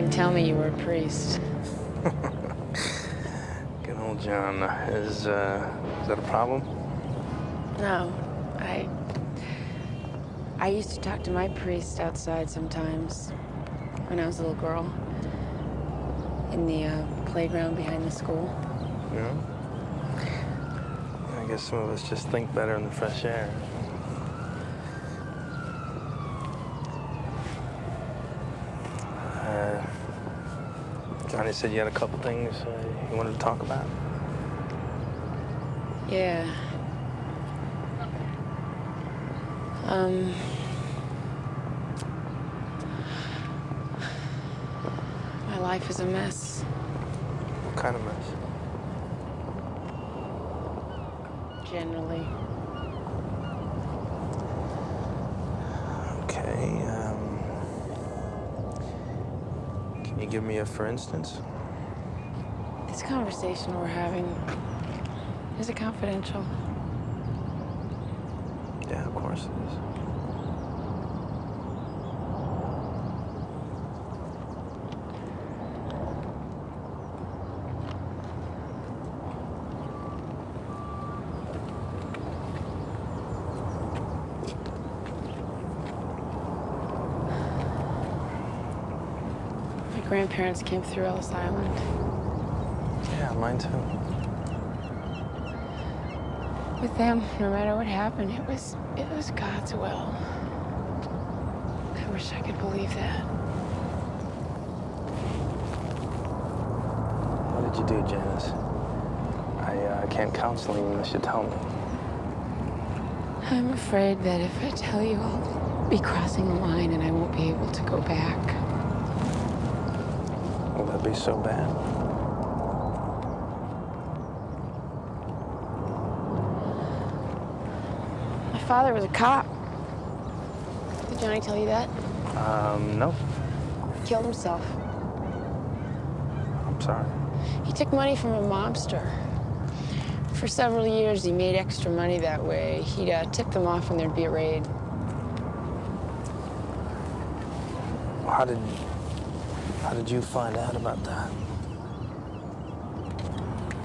didn't tell me you were a priest. Good old John. Is that a problem? No, I used to talk to my priest outside sometimes when I was a little girl in the playground behind the school. Yeah? I guess some of us just think better in the fresh air. Johnny said you had a couple things you wanted to talk about. Yeah. My life is a mess. What kind of mess? Generally. Okay, can you give me a for instance? This conversation we're having, is it confidential? Yeah, of course it is. My grandparents came through Ellis Island. Yeah, mine too. With them, no matter what happened, it was God's will. I wish I could believe that. What did you do, Janice? I can't counsel you unless you tell me. I'm afraid that if I tell you, I'll be crossing the line and I won't be able to go back. Will that be so bad? My father was a cop. Did Johnny tell you that? No. He killed himself. I'm sorry. He took money from a mobster. For several years, he made extra money that way. He'd tip them off when there'd be a raid. How did you find out about that?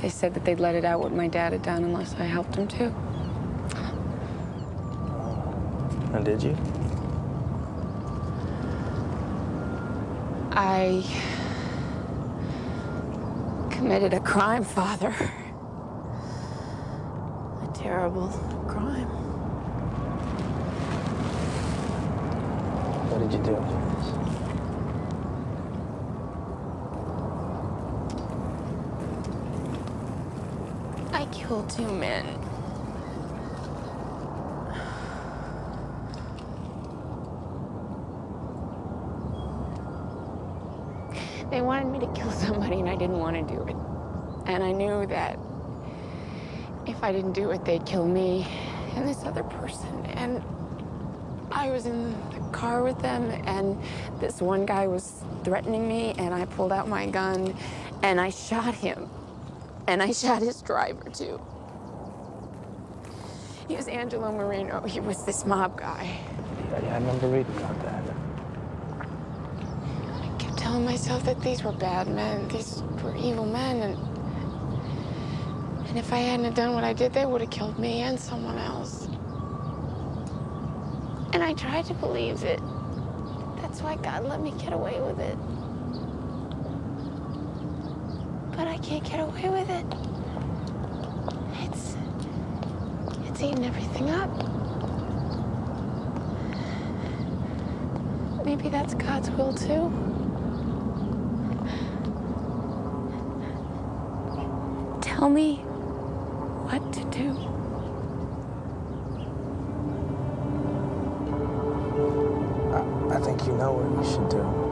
They said that they'd let it out what my dad had done unless I helped him to. And did you? I committed a crime, Father. A terrible crime. What did you do, Janice? I killed 2 men. They wanted me to kill somebody, and I didn't want to do it. And I knew that if I didn't do it, they'd kill me and this other person. And I was in the car with them, and this one guy was threatening me, and I pulled out my gun, and I shot him. And I shot his driver, too. He was Angelo Marino. He was this mob guy. Yeah, I remember reading about that. I kept telling myself that these were bad men. These were evil men, and if I hadn't done what I did, they would have killed me and someone else. And I tried to believe it. That's why God let me get away with it. But I can't get away with it. It's eating everything up. Maybe that's God's will, too. Tell me what to do. I think you know what you should do.